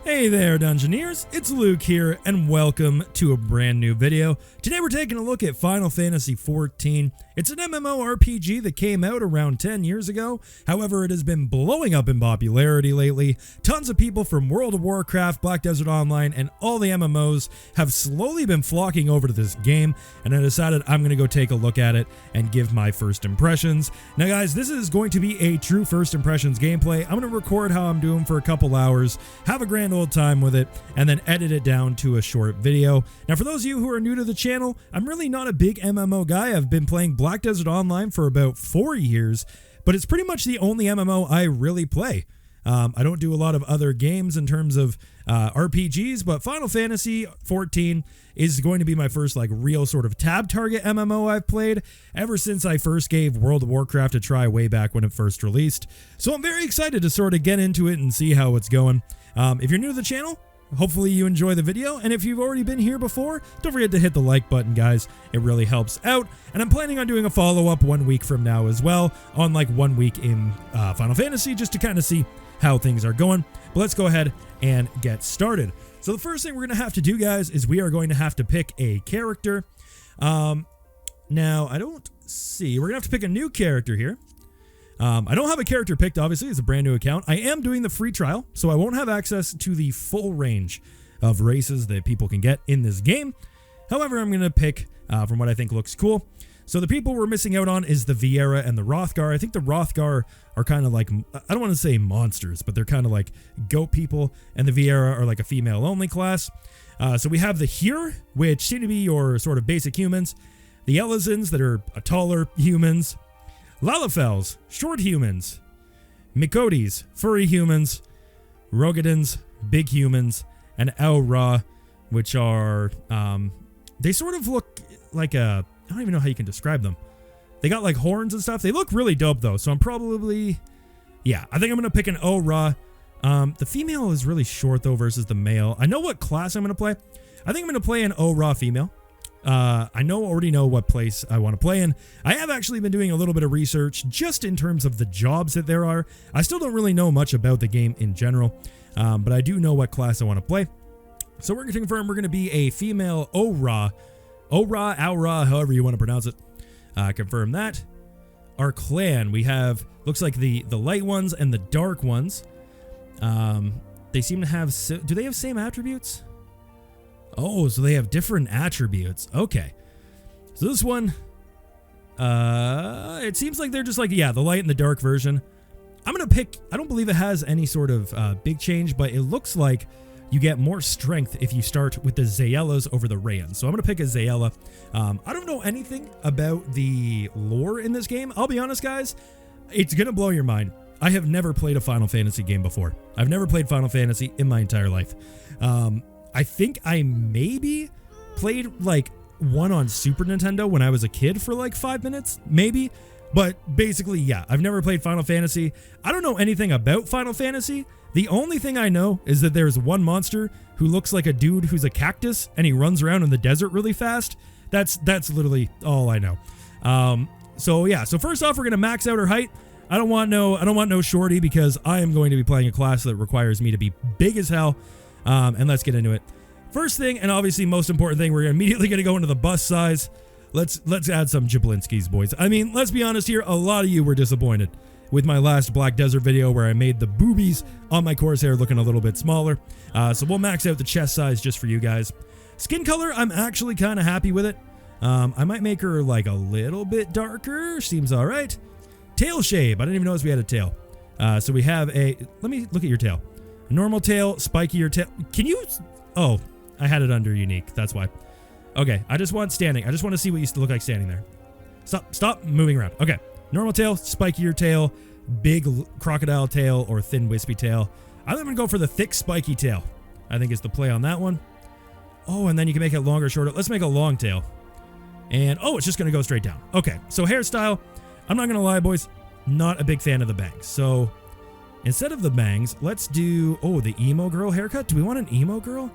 Hey there, Dungeoneers, it's Luke here, and welcome to a brand new video. Today we're taking a look at Final Fantasy XIV. It's an MMORPG that came out around 10 years ago. However, it has been blowing up in popularity lately. Tons of people from World of Warcraft, Black Desert Online, and all the MMOs have slowly been flocking over to this game, and I decided I'm going to go take a look at it and give my first impressions. Now guys, this is going to be a true first impressions gameplay. I'm going to record how I'm doing for a couple hours, have a grand old time with it, and then edit it down to a short video. Now for those of you who are new to the channel, I'm really not a big MMO guy. I've been playing Black Desert Online for about 4 years, but it's pretty much the only MMO I really play. I don't do a lot of other games in terms of RPGs, but Final Fantasy XIV is going to be my first real sort of tab target MMO I've played ever since I first gave World of Warcraft a try way back when it first released. So I'm very excited to sort of get into it and see how it's going. If you're new to the channel, hopefully you enjoy the video, and if you've already been here before, don't forget to hit the like button, guys. It really helps out, and I'm planning on doing a follow-up 1 week from now as well, on 1 week in Final Fantasy, just to kind of see how things are going. But let's go ahead and get started. So the first thing we're going to have to do, guys, is we are going to have to pick a character. Now, I don't see. We're going to have to pick a new character here. I don't have a character picked, obviously. It's a brand new account. I am doing the free trial, so I won't have access to the full range of races that people can get in this game. However, I'm going to pick from what I think looks cool. So the people we're missing out on is the Viera and the Hrothgar. I think the Hrothgar are kind of like, I don't want to say monsters, but they're kind of like goat people, and the Viera are like a female-only class. So we have the Hyr, which seem to be your sort of basic humans. The Elizans, that are taller humans. Lalafels, short humans. Miqo'tes, furry humans. Rogadins, big humans. And Eorzea, which are, they sort of look like a, I don't even know how you can describe them. They got like horns and stuff. They look really dope though, so I'm probably, yeah, I think I'm going to pick an Eorzea. The female is really short though versus the male. I know what class I'm going to play. I think I'm going to play an Eorzea female. I already know what place I want to play in. I have actually been doing a little bit of research just in terms of the jobs that there are. I still don't really know much about the game in general, but I do know what class I want to play. So we're going to confirm we're going to be a female Eorzea. Eorzea, however you want to pronounce it. Confirm that. Our clan, we have, looks like the light ones and the dark ones. They seem to have, do they have same attributes? Oh, so they have different attributes. Okay. So this one, it seems like they're just like, yeah, the light and the dark version. I'm going to pick, I don't believe it has any sort of big change, but it looks like you get more strength if you start with the Zaellas over the Rayans. So I'm going to pick a Zaella. I don't know anything about the lore in this game. I'll be honest, guys. It's going to blow your mind. I have never played a Final Fantasy game before. I've never played Final Fantasy in my entire life. I think I maybe played one on Super Nintendo when I was a kid for 5 minutes, maybe. But basically, yeah, I've never played Final Fantasy. I don't know anything about Final Fantasy. The only thing I know is that there's one monster who looks like a dude who's a cactus and he runs around in the desert really fast. That's literally all I know. So yeah, so first off, we're gonna max out her height. I don't want no shorty because I am going to be playing a class that requires me to be big as hell. And let's get into it. First thing, and obviously most important thing, we're immediately gonna go into the bust size. Let's add some Jablinskis, boys. I mean, let's be honest here, a lot of you were disappointed with my last Black Desert video where I made the boobies on my Corsair looking a little bit smaller. So we'll max out the chest size just for you guys. Skin color, I'm actually kind of happy with it. I might make her a little bit darker. Seems all right. Tail shape, I didn't even notice we had a tail. So we have a, let me look at your tail. A normal tail, spikier tail. Can you, oh, I had it under unique, that's why. Okay, I just want standing. I just want to see what you look like standing there. Stop moving around. Okay, normal tail, spikier tail, big crocodile tail, or thin wispy tail. I'm going to go for the thick spiky tail. I think is the play on that one. Oh, and then you can make it longer, shorter. Let's make a long tail. And, oh, it's just going to go straight down. Okay, so hairstyle, I'm not going to lie, boys, not a big fan of the bangs. So instead of the bangs, let's do, oh, the emo girl haircut. Do we want an emo girl?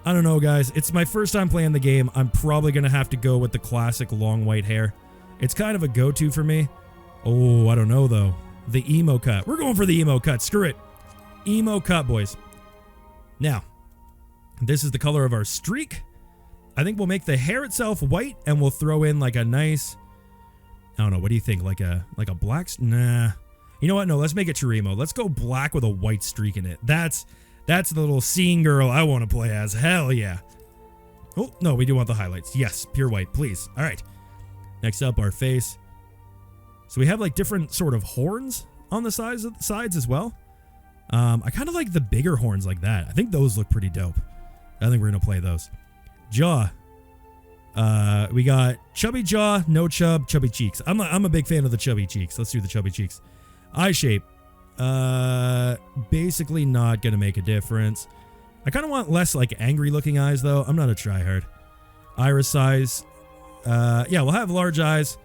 I don't know, guys. It's my first time playing the game. I'm probably going to have to go with the classic long white hair. It's kind of a go-to for me. Oh, I don't know, though. The emo cut. We're going for the emo cut. Screw it. Emo cut, boys. Now, this is the color of our streak. I think we'll make the hair itself white, and we'll throw in like a nice, I don't know, what do you think? Like a black, nah. You know what? No, let's make it Chirimo. Let's go black with a white streak in it. That's the little scene girl I want to play as. Hell yeah. Oh, no, we do want the highlights. Yes, pure white, please. All right. Next up, our face. So we have like different sort of horns on the sides as well. I kind of like the bigger horns like that. I think those look pretty dope. I think we're going to play those. Jaw. We got chubby jaw, no chub, chubby cheeks. I'm a big fan of the chubby cheeks. Let's do the chubby cheeks. Eye shape. Basically not going to make a difference. I kind of want less like angry looking eyes though. I'm not a tryhard. Iris size. Yeah, we'll have large eyes.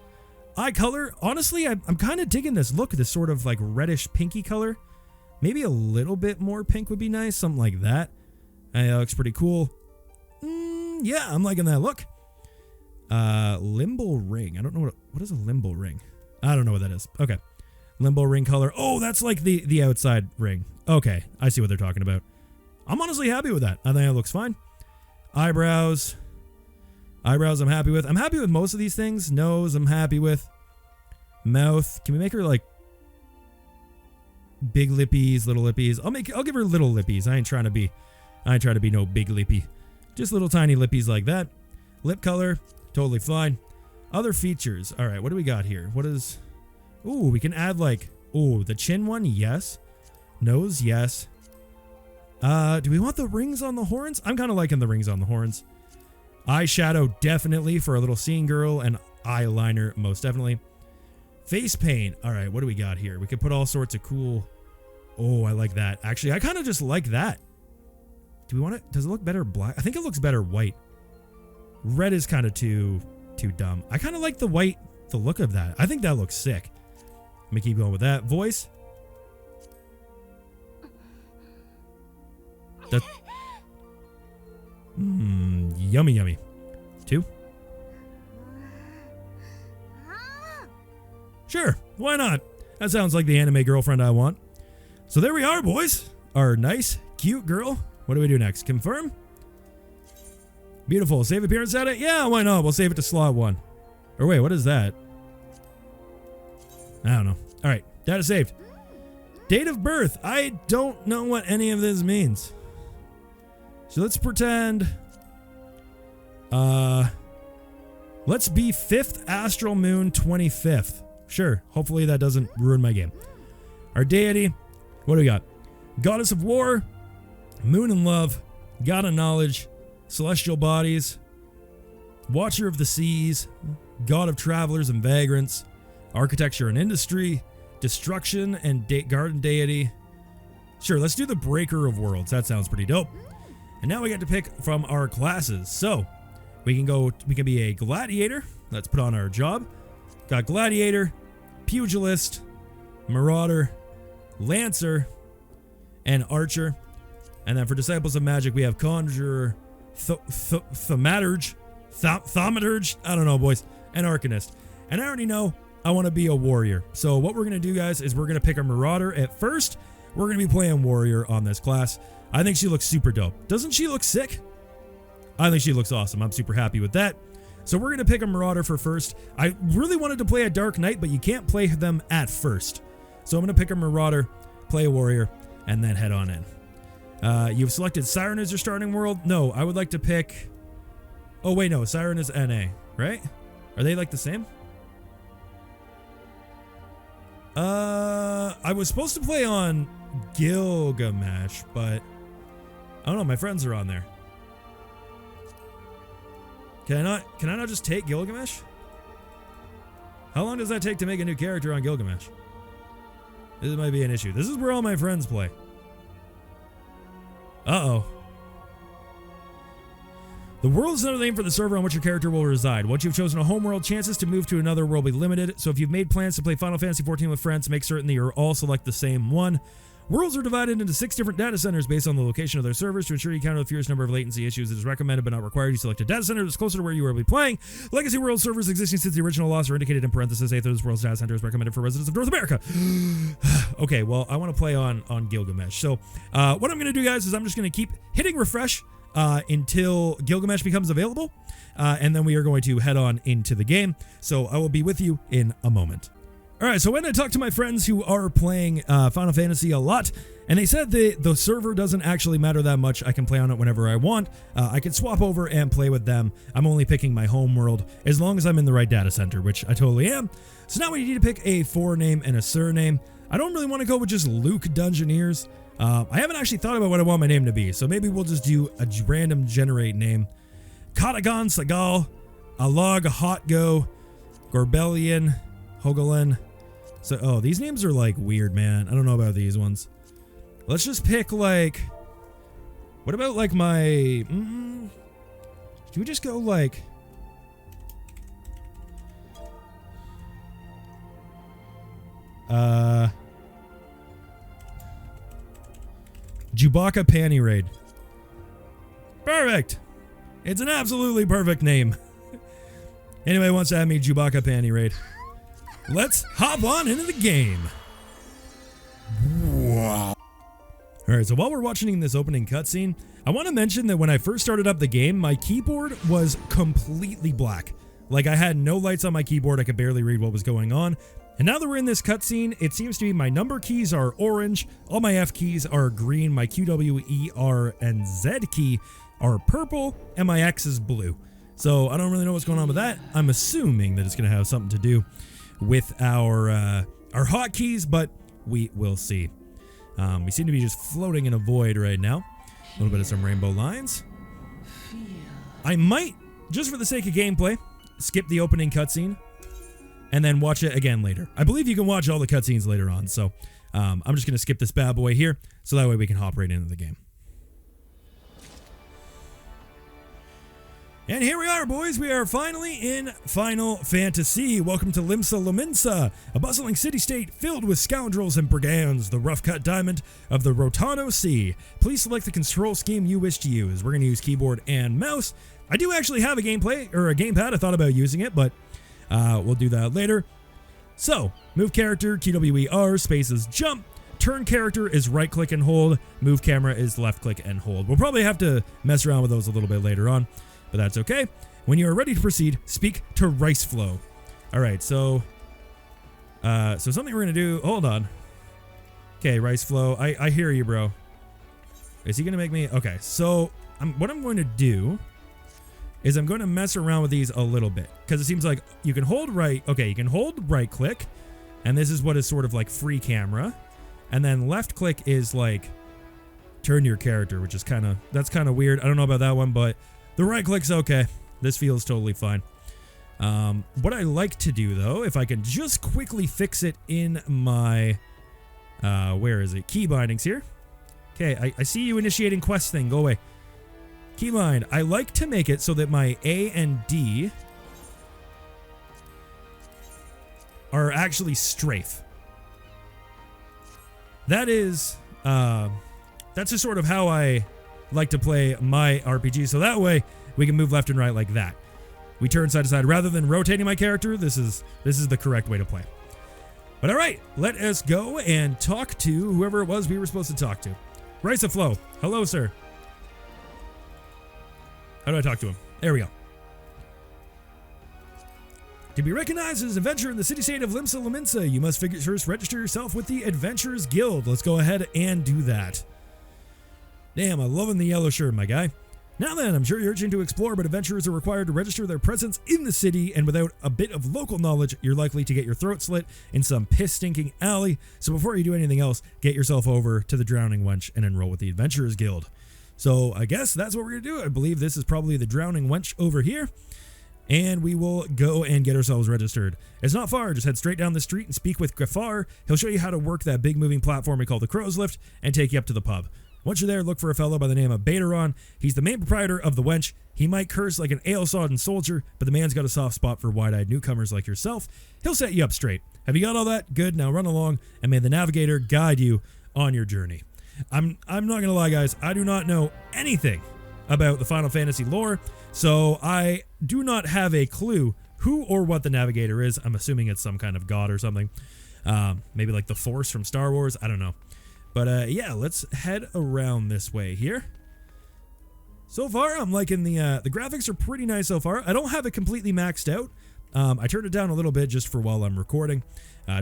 Eye color. Honestly, I'm kind of digging this look, this sort of like reddish pinky color. Maybe a little bit more pink would be nice. Something like that. That looks pretty cool. Yeah, I'm liking that look. Limbo ring. I don't know what is a limbo ring. I don't know what that is. Okay. Limbo ring color. Oh, that's like the outside ring. Okay, I see what they're talking about. I'm honestly happy with that. I think it looks fine. Eyebrows. Eyebrows I'm happy with. I'm happy with most of these things. Nose I'm happy with. Mouth. Can we make her like big lippies, little lippies? I'll give her little lippies. I ain't trying to be no big lippy. Just little tiny lippies like that. Lip color, totally fine. Other features. All right, what do we got here? What is... Ooh, we can add like... Ooh, the chin one, yes. Nose, yes. Do we want the rings on the horns? I'm kind of liking the rings on the horns. Eyeshadow, definitely, for a little scene girl. And eyeliner, most definitely. Face paint. All right, what do we got here? We could put all sorts of cool... Oh, I like that. Actually, I kind of just like that. Do we want it? Does it look better black? I think it looks better white. Red is kind of too dumb. I kind of like the white, the look of that. I think that looks sick. Let me keep going with that. Voice. That. Yummy, yummy. 2. Sure, why not? That sounds like the anime girlfriend I want. So there we are, boys. Our nice, cute girl. What do we do next? Confirm? Beautiful. Save appearance data? Yeah, why not? We'll save it to slot 1. Or wait, what is that? I don't know. All right, data saved. Date of birth. I don't know what any of this means. So let's pretend... let's be 5th astral moon 25th. Sure, hopefully that doesn't ruin my game. Our deity, what do we got? Goddess of war, moon and love, god of knowledge, celestial bodies, watcher of the seas, god of travelers and vagrants, architecture and industry, destruction and garden deity. Sure, let's do the breaker of worlds. That sounds pretty dope. And now we get to pick from our classes. So we can be a gladiator. Let's put on our job. Got gladiator, pugilist, marauder, lancer, and archer. And then for disciples of magic, we have conjurer, thaumaturge, I don't know, boys, and arcanist. And I already know I want to be a warrior. So what we're going to do, guys, is we're going to pick a marauder at first. We're going to be playing warrior on this class. I think she looks super dope. Doesn't she look sick? I think she looks awesome. I'm super happy with that. So we're going to pick a marauder for first. I really wanted to play a dark knight, but you can't play them at first. So I'm going to pick a marauder, play a warrior, and then head on in. You've selected Siren as your starting world. No, I would like to pick... Oh, wait, no. Siren is NA, right? Are they like the same? I was supposed to play on Gilgamesh, but... I don't know. My friends are on there. Can I not just take Gilgamesh? How long does that take to make a new character on Gilgamesh? This might be an issue. This is where all my friends play. Uh-oh. The world is another name for the server on which your character will reside. Once you've chosen a homeworld, chances to move to another world will be limited. So if you've made plans to play Final Fantasy XIV with friends, make certain that you all select the same one. Worlds are divided into 6 different data centers based on the location of their servers. To ensure you counter the fewest number of latency issues, it is recommended but not required you select a data center that's closer to where you will be playing. Legacy World servers existing since the original loss are indicated in parentheses. 8th of this world's data center is recommended for residents of North America. Okay, well, I want to play on Gilgamesh. So what I'm going to do, guys, is I'm just going to keep hitting refresh until Gilgamesh becomes available, and then we are going to head on into the game. So I will be with you in a moment. All right, so when I talked to my friends who are playing Final Fantasy a lot, and they said the server doesn't actually matter that much. I can play on it whenever I want. I can swap over and play with them. I'm only picking my home world as long as I'm in the right data center, which I totally am. So now we need to pick a forename and a surname. I don't really want to go with just Luke Dungeoneers. I haven't actually thought about what I want my name to be, so maybe we'll just do a random generate name. Katagon Sagal, Alag Hotgo, Gorbelian, Hogolen. So, oh, these names are like weird, man. I don't know about these ones. Let's just pick like, what about like my, can we just go like, Chewbacca Panty Raid. Perfect. It's an absolutely perfect name. Anybody wants to have me Chewbacca Panty Raid? Let's hop on into the game. Wow. Alright, so while we're watching this opening cutscene, I want to mention that when I first started up the game, my keyboard was completely black. Like, I had no lights on my keyboard, I could barely read what was going on. And now that we're in this cutscene, it seems to be my number keys are orange, all my F keys are green, my Q, W, E, R, and Z key are purple, and my X is blue. So I don't really know what's going on with that. I'm assuming that it's going to have something to do with our hotkeys, but we will see. We seem to be just floating in a void right now. A little bit of some rainbow lines. I might, just for the sake of gameplay, skip the opening cutscene and then watch it again later. I believe you can watch all the cutscenes later on, so I'm just going to skip this bad boy here, so that way we can hop right into the game. And here we are, boys. We are finally in Final Fantasy. Welcome to Limsa Lominsa, a bustling city-state filled with scoundrels and brigands, the rough-cut diamond of the Rotano Sea. Please select the control scheme you wish to use. We're going to use keyboard and mouse. I do actually have a gamepad. I thought about using it, but we'll do that later. So, move character, QWER, space is jump. Turn character is right-click and hold. Move camera is left-click and hold. We'll probably have to mess around with those a little bit later on, but that's okay. When you are ready to proceed, speak to Riceflow. All right, so something we're gonna do. Hold on. Okay, Riceflow, I hear you, bro. Is he gonna make me? Okay, so what I'm going to do is I'm going to mess around with these a little bit, because it seems like you can hold right. Okay, you can hold right click, and this is what is sort of like free camera, and then left click is like turn your character, which is that's kind of weird. I don't know about that one, but the right click's okay. This feels totally fine. What I like to do, though, if I can just quickly fix it in my, where is it? Key bindings here. Okay, I see you initiating quest thing. Go away. Keybind. I like to make it so that my A and D are actually strafe. That is, that's just sort of how I like to play my RPG, so that way we can move left and right like that. We turn side to side rather than rotating my character. This is the correct way to play. But all right, let us go and talk to whoever it was we were supposed to talk to. Riceflow. Hello, sir. How do I talk to him? There we go. To be recognized as an adventurer in the city-state of Limsa Lominsa, you must first register yourself with the Adventurers Guild. Let's go ahead and do that. Damn, I'm loving the yellow shirt, my guy. Now then, I'm sure you're itching to explore, but adventurers are required to register their presence in the city, and without a bit of local knowledge, you're likely to get your throat slit in some piss-stinking alley. So before you do anything else, get yourself over to the Drowning Wench and enroll with the Adventurers Guild. So I guess that's what we're going to do. I believe this is probably the Drowning Wench over here, and we will go and get ourselves registered. It's not far. Just head straight down the street and speak with Gafar. He'll show you how to work that big moving platform we call the Crow's Lift and take you up to the pub. Once you're there, look for a fellow by the name of Bateron. He's the main proprietor of the Wench. He might curse like an ale-sodden soldier, but the man's got a soft spot for wide-eyed newcomers like yourself. He'll set you up straight. Have you got all that? Good. Now run along, and may the navigator guide you on your journey. I'm not gonna lie, guys, I do not know anything about the Final Fantasy lore, so I do not have a clue who or what the navigator is. I'm assuming it's some kind of god or something. Maybe like the Force from Star Wars, I don't know. But yeah, let's head around this way here. So far, I'm liking the graphics are pretty nice so far. I don't have it completely maxed out. I turned it down a little bit just for while I'm recording,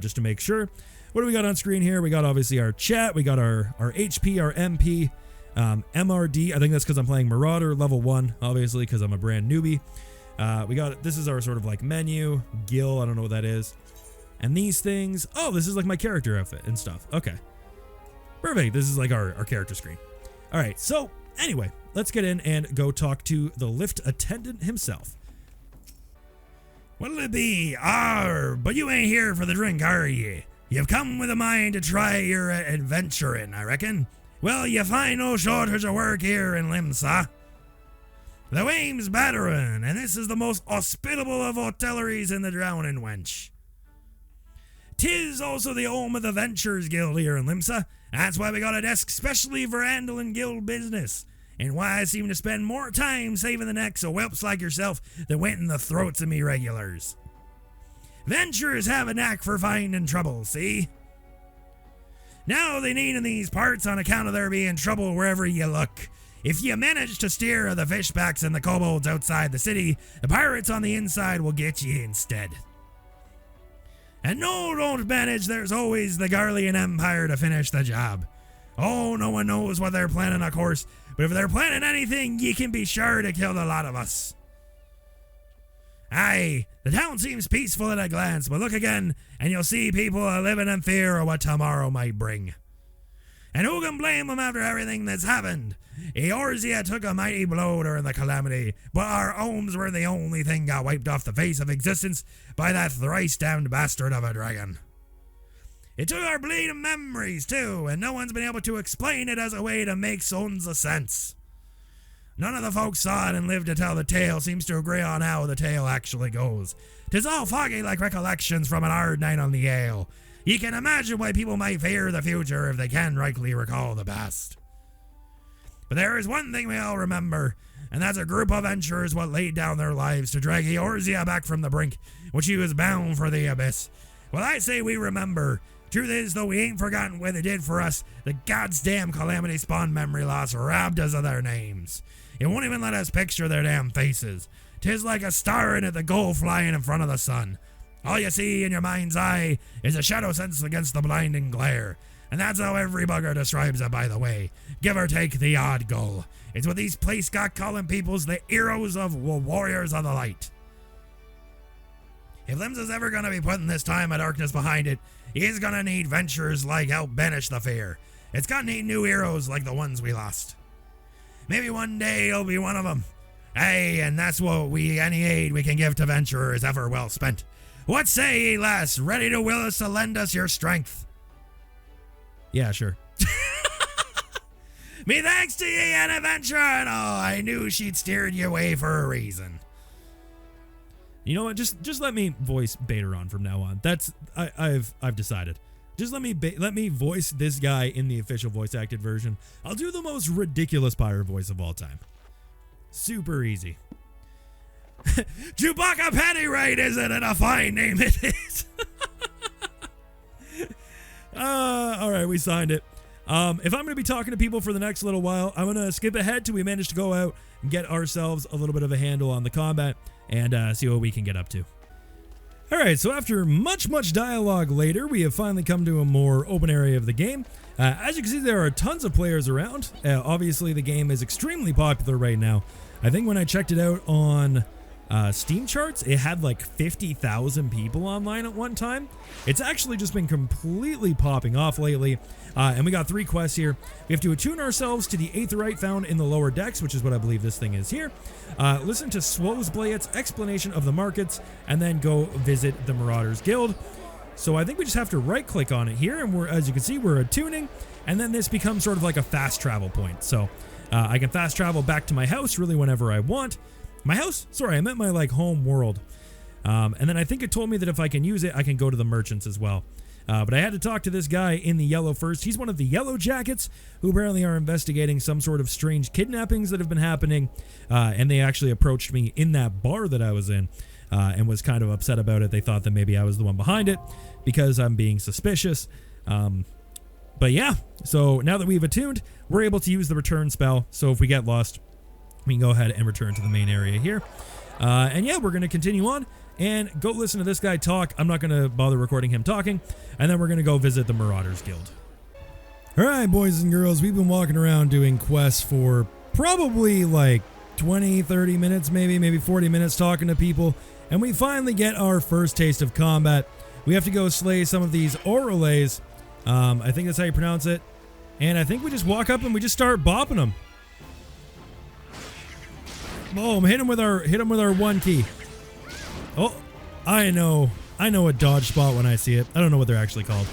just to make sure. What do we got on screen here? We got obviously our chat, we got our HP, our MP, MRD. I think that's because I'm playing Marauder level 1, obviously, because I'm a brand newbie. This is our sort of like menu, Gil, I don't know what that is. And these things, oh, this is like my character outfit and stuff. Okay. Perfect, this is like our character screen. All right, so anyway, let's get in and go talk to the lift attendant himself. What'll it be? But you ain't here for the drink, are ye? You've come with a mind to try your adventuring, I reckon. Well, you find no shortage of work here in Limsa. The Wame's Battering, and this is the most hospitable of hoteleries in the Drowning Wench. 'Tis also the home of the Ventures Guild here in Limsa. That's why we got a desk specially for handling guild business, and why I seem to spend more time saving the necks of whelps like yourself than went in the throats of me regulars. Ventures have a knack for finding trouble, see? Now they need in these parts on account of there being trouble wherever you look. If you manage to steer the fishbacks and the kobolds outside the city, the pirates on the inside will get you instead. And no, don't manage, there's always the Garlean Empire to finish the job. Oh, no one knows what they're planning, of course, but if they're planning anything, you can be sure to kill a lot of us. Aye, the town seems peaceful at a glance, but look again, and you'll see people living in fear of what tomorrow might bring. And who can blame them after everything that's happened? Eorzea took a mighty blow during the calamity, but our homes were the only thing got wiped off the face of existence by that thrice-damned bastard of a dragon. It took our bleeding memories, too, and no one's been able to explain it as a way to make sons of sense. None of the folks saw it and lived to tell the tale seems to agree on how the tale actually goes. 'Tis all foggy like recollections from an hard night on the ale. You can imagine why people might fear the future if they can rightly recall the past. But there is one thing we all remember, and that's a group of adventurers what laid down their lives to drag Eorzea back from the brink when she was bound for the abyss. Well, I say we remember. Truth is, though we ain't forgotten what they did for us, the goddamn calamity spawned memory loss robbed us of their names. It won't even let us picture their damn faces. 'Tis like a star in at the goal flying in front of the sun. All you see in your mind's eye is a shadow sense against the blinding glare. And that's how every bugger describes it, by the way. Give or take the odd goal. It's what these place got calling peoples the heroes of warriors of the light. If Limsa's ever gonna be putting this time of darkness behind it, he's gonna need ventures like help banish the fear. It's gonna need new heroes like the ones we lost. Maybe one day you'll be one of them. Hey, and that's what any aid we can give to venturers ever well spent. What say ye, lass? Ready to will us to lend us your strength? Yeah, sure. Me thanks to ye, an adventurer and all. I knew she'd steered you away for a reason. You know what? Just let me voice Bateron from now on. That's I've decided. Just let me voice this guy in the official voice acted version. I'll do the most ridiculous pirate voice of all time. Super easy. Chewbacca Pennywright, isn't it? A fine name it is. All right, we signed it. If I'm going to be talking to people for the next little while, I'm going to skip ahead till we manage to go out and get ourselves a little bit of a handle on the combat and see what we can get up to. All right, so after much dialogue later, we have finally come to a more open area of the game. As you can see, there are tons of players around. Obviously, the game is extremely popular right now. I think when I checked it out on Steam charts, it had like 50,000 people online at one time. It's actually just been completely popping off lately. And we got 3 quests here. We have to attune ourselves to the aetheryte found in the lower decks, which is what I believe this thing is here. Listen to Swozblayet's explanation of the markets, and then go visit the Marauders Guild. So I think we just have to right click on it here, and as you can see, we're attuning, and then this becomes sort of like a fast travel point. So I can fast travel back to my house really whenever I want. My house? Sorry, I meant my like home world. And then I think it told me that if I can use it, I can go to the merchants as well. But I had to talk to this guy in the yellow first. He's one of the yellow jackets who apparently are investigating some sort of strange kidnappings that have been happening. And they actually approached me in that bar that I was in and was kind of upset about it. They thought that maybe I was the one behind it because I'm being suspicious. But yeah, so now that we've attuned, we're able to use the return spell. So if we get lost, we can go ahead and return to the main area here. And yeah, we're going to continue on and go listen to this guy talk. I'm not going to bother recording him talking. And then we're going to go visit the Marauders Guild. All right, boys and girls, we've been walking around doing quests for probably like 20, 30 minutes, maybe 40 minutes talking to people. And we finally get our first taste of combat. We have to go slay some of these Eorzea. I think that's how you pronounce it. And I think we just walk up and we just start bopping them. Boom, hit him with our one key. Oh, I know a dodge spot when I see it. I don't know what they're actually called.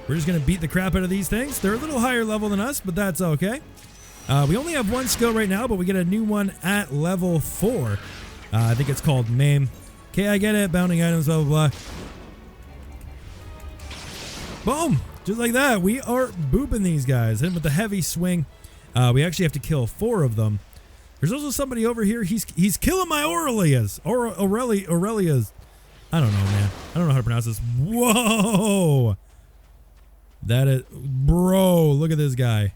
We're just gonna beat the crap out of these things. They're a little higher level than us, but that's okay. We only have one skill right now, but we get a new one at level 4. I think it's called Maim. Okay, I get it. Bounding items, blah, blah, blah. Boom! Just like that, we are booping these guys. Hit with the heavy swing. We actually have to kill 4 of them. There's also somebody over here. He's killing my Aurelias. Aurelias. I don't know, man. I don't know how to pronounce this. Whoa! That is... Bro, look at this guy.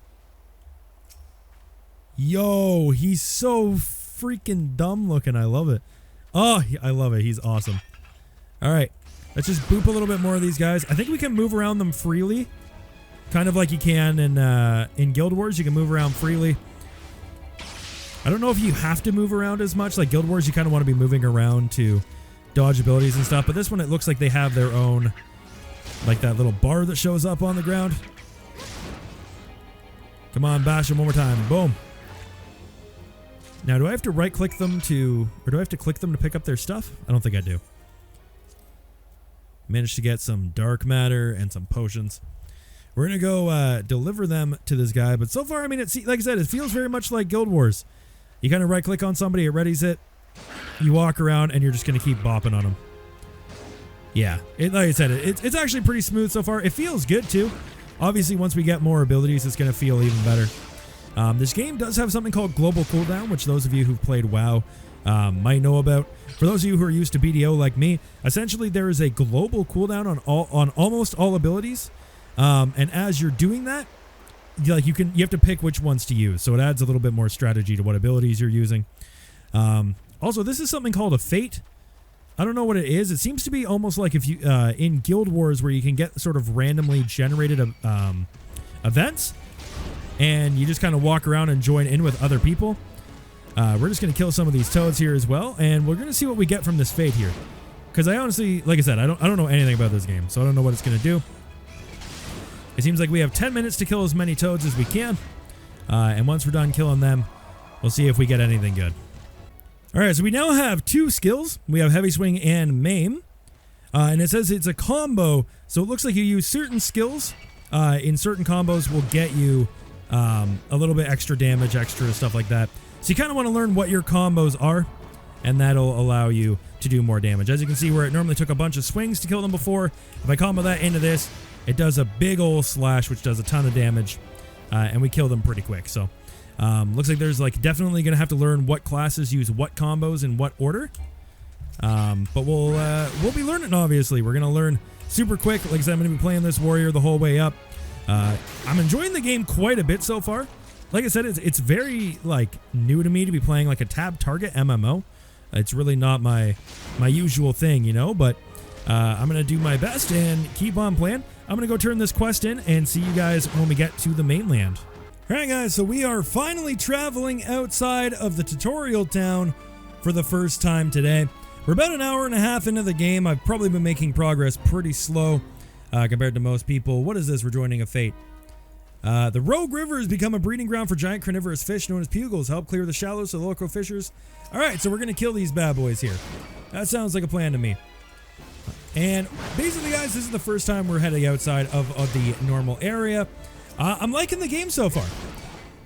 Yo, he's so freaking dumb looking. I love it. Oh, I love it. He's awesome. All right. Let's just boop a little bit more of these guys. I think we can move around them freely. Kind of like you can in Guild Wars. You can move around freely. I don't know if you have to move around as much. Like Guild Wars, you kind of want to be moving around to dodge abilities and stuff. But this one, it looks like they have their own, like that little bar that shows up on the ground. Come on, bash them one more time. Boom. Now, do I have to right-click them to... Or do I have to click them to pick up their stuff? I don't think I do. Managed to get some dark matter and some potions. We're going to go deliver them to this guy. But so far, I mean, like I said, it feels very much like Guild Wars. You kind of right-click on somebody, it readies it. You walk around, and you're just going to keep bopping on them. Yeah, like I said, it's actually pretty smooth so far. It feels good, too. Obviously, once we get more abilities, it's going to feel even better. This game does have something called global cooldown, which those of you who've played WoW might know about. For those of you who are used to BDO like me, essentially there is a global cooldown on almost all abilities. And as you're doing that, you have to pick which ones to use. So it adds a little bit more strategy to what abilities you're using. Also, this is something called a fate. I don't know what it is. It seems to be almost like if you in Guild Wars where you can get sort of randomly generated events. And you just kind of walk around and join in with other people. We're just going to kill some of these toads here as well. And we're going to see what we get from this fate here. Because I honestly, like I said, I don't know anything about this game. So I don't know what it's going to do. It seems like we have 10 minutes to kill as many toads as we can. And once we're done killing them, we'll see if we get anything good. Alright, so we now have 2 skills. We have Heavy Swing and Maim. And it says it's a combo. So it looks like you use certain skills in certain combos will get you a little bit extra damage, extra stuff like that. So you kind of want to learn what your combos are, and that'll allow you to do more damage. As you can see, where it normally took a bunch of swings to kill them before, if I combo that into this, it does a big ol' slash, which does a ton of damage, and we kill them pretty quick. So looks like there's like definitely going to have to learn what classes use what combos in what order. But we'll be learning, obviously. We're going to learn super quick. Like I said, I'm going to be playing this warrior the whole way up. I'm enjoying the game quite a bit so far. Like I said, it's very like new to me to be playing like a tab target MMO. It's really not my usual thing, you know, but I'm going to do my best and keep on playing. I'm going to go turn this quest in and see you guys when we get to the mainland. All right, guys, so we are finally traveling outside of the tutorial town for the first time today. We're about an hour and a half into the game. I've probably been making progress pretty slow compared to most people. What is this? We're joining a fate. The Rogue River has become a breeding ground for giant carnivorous fish known as pugils. Help clear the shallows so the local fishers. All right, so we're going to kill these bad boys here. That sounds like a plan to me. And basically, guys, this is the first time we're heading outside of the normal area. I'm liking the game so far.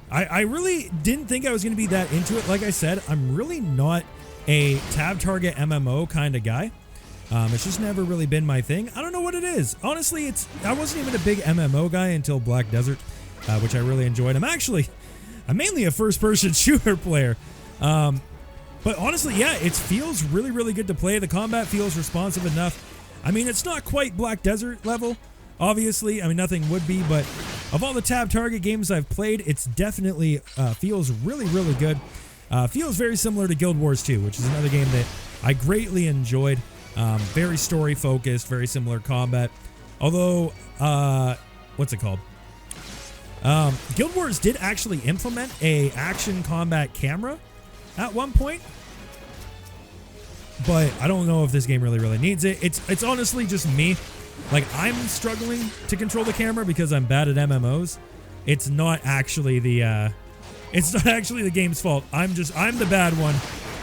I really didn't think I was going to be that into it. Like I said, I'm really not a tab target MMO kind of guy. It's just never really been my thing. I don't know what it it is. Honestly, I wasn't even a big MMO guy until Black Desert, which I really enjoyed. I'm mainly a first-person shooter player. But honestly, yeah, it feels really, really good to play. The combat feels responsive enough. I mean, it's not quite Black Desert level, obviously. I mean, nothing would be, but of all the tab target games I've played, it's definitely feels really, really good. Feels very similar to Guild Wars 2, which is another game that I greatly enjoyed. Very story-focused, very similar combat. Although, what's it called? Guild Wars did actually implement a action combat camera at one point, but I don't know if this game really needs it. It's honestly just me. Like, I'm struggling to control the camera because I'm bad at MMOs. It's not actually the game's fault. I'm the bad one,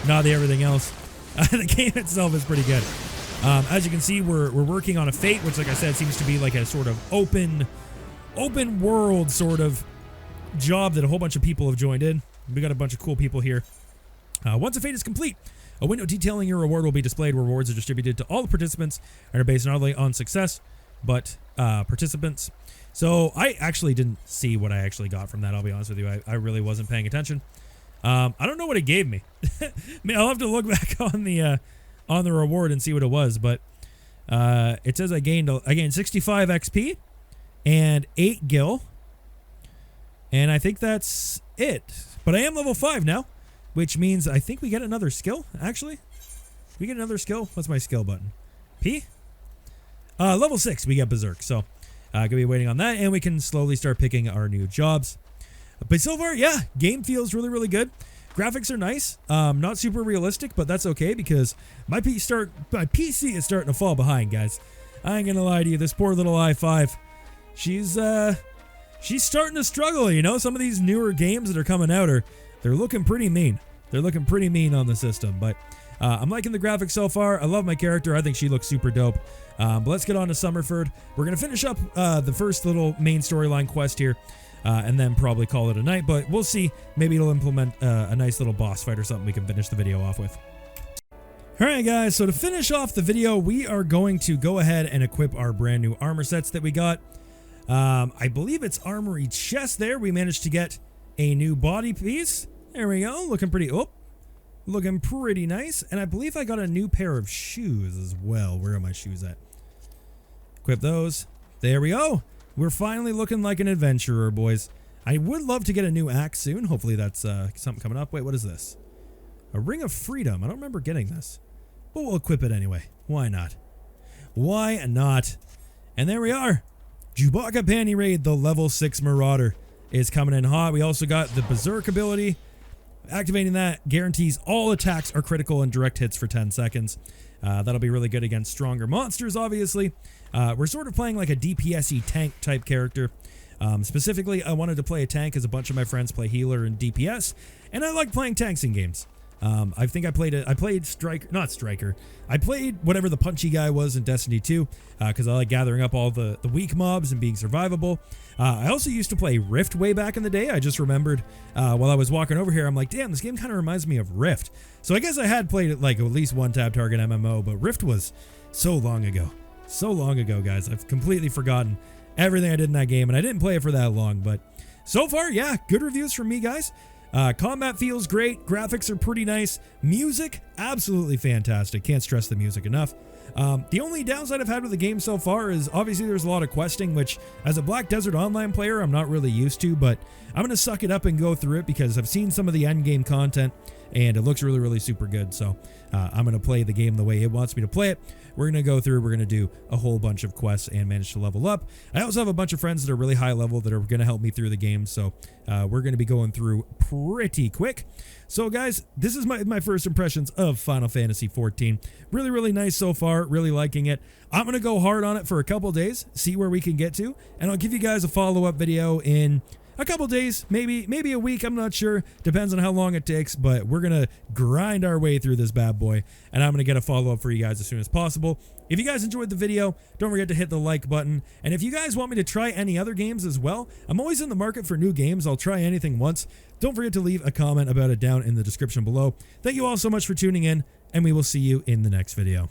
not the everything else. The game itself is pretty good. As you can see, we're working on a Fate, which, like I said, seems to be like a sort of open world sort of job that a whole bunch of people have joined in. We got a bunch of cool people here. Once a Fate is complete, a window detailing your reward will be displayed. Rewards are distributed to all the participants and are based not only on success, but participants. So I actually didn't see what I actually got from that, I'll be honest with you. I really wasn't paying attention. I don't know what it gave me. I'll have to look back on the reward and see what it was, but it says I gained 65 XP and 8 gil, and I think that's it. But I am level 5 now, which means I think we get another skill, actually. We get another skill. What's my skill button? P? Level 6, we get Berserk, so gonna be waiting on that, and we can slowly start picking our new jobs. But so far, yeah, game feels really good. Graphics are nice. Not super realistic, but that's okay because my PC is starting to fall behind, guys. I ain't gonna lie to you. This poor little i5, she's starting to struggle. You know, some of these newer games that are coming out they're looking pretty mean. They're looking pretty mean on the system, but I'm liking the graphics so far. I love my character. I think she looks super dope. But let's get on to Summerford. We're gonna finish up the first little main storyline quest here. And then probably call it a night, but we'll see. Maybe it'll implement a nice little boss fight or something we can finish the video off with. Alright guys, so to finish off the video, we are going to go ahead and equip our brand new armor sets that we got. I believe it's Armory Chest there. We managed to get a new body piece. There we go, looking pretty nice. And I believe I got a new pair of shoes as well. Where are my shoes at? Equip those. There we go. We're finally looking like an adventurer, boys. I would love to get a new axe soon. Hopefully that's something coming up. Wait, what is this? A Ring of Freedom. I don't remember getting this. But we'll equip it anyway. Why not? Why not? And there we are. Chewbacca Panty Raid, the level 6 Marauder, is coming in hot. We also got the Berserk ability. Activating that guarantees all attacks are critical and direct hits for 10 seconds. That'll be really good against stronger monsters, obviously. We're sort of playing like a DPS-y tank type character. Specifically, I wanted to play a tank because a bunch of my friends play healer and DPS, and I like playing tanks in games. I think I played Striker, not Striker. I played whatever the punchy guy was in Destiny 2 because I like gathering up all the weak mobs and being survivable. I also used to play Rift way back in the day. I just remembered while I was walking over here, I'm like, damn, this game kind of reminds me of Rift. So I guess I had played it like at least one tab target MMO, but Rift was so long ago. So long ago, guys. I've completely forgotten everything I did in that game, and I didn't play it for that long, but so far, yeah, good reviews from me, guys. Combat feels great. Graphics are pretty nice. Music, absolutely fantastic. Can't stress the music enough. The only downside I've had with the game so far is obviously there's a lot of questing, which as a Black Desert Online player, I'm not really used to, but I'm going to suck it up and go through it because I've seen some of the end game content and it looks really super good. So I'm going to play the game the way it wants me to play it. We're going to go through, we're going to do a whole bunch of quests and manage to level up. I also have a bunch of friends that are really high level that are going to help me through the game. So we're going to be going through pretty quick. So guys, this is my first impressions of Final Fantasy XIV. Really nice so far, really liking it. I'm going to go hard on it for a couple days, see where we can get to, and I'll give you guys a follow-up video in a couple days, maybe a week, I'm not sure. Depends on how long it takes, but we're going to grind our way through this bad boy, and I'm going to get a follow-up for you guys as soon as possible. If you guys enjoyed the video, don't forget to hit the like button, and if you guys want me to try any other games as well, I'm always in the market for new games. I'll try anything once. Don't forget to leave a comment about it down in the description below. Thank you all so much for tuning in, and we will see you in the next video.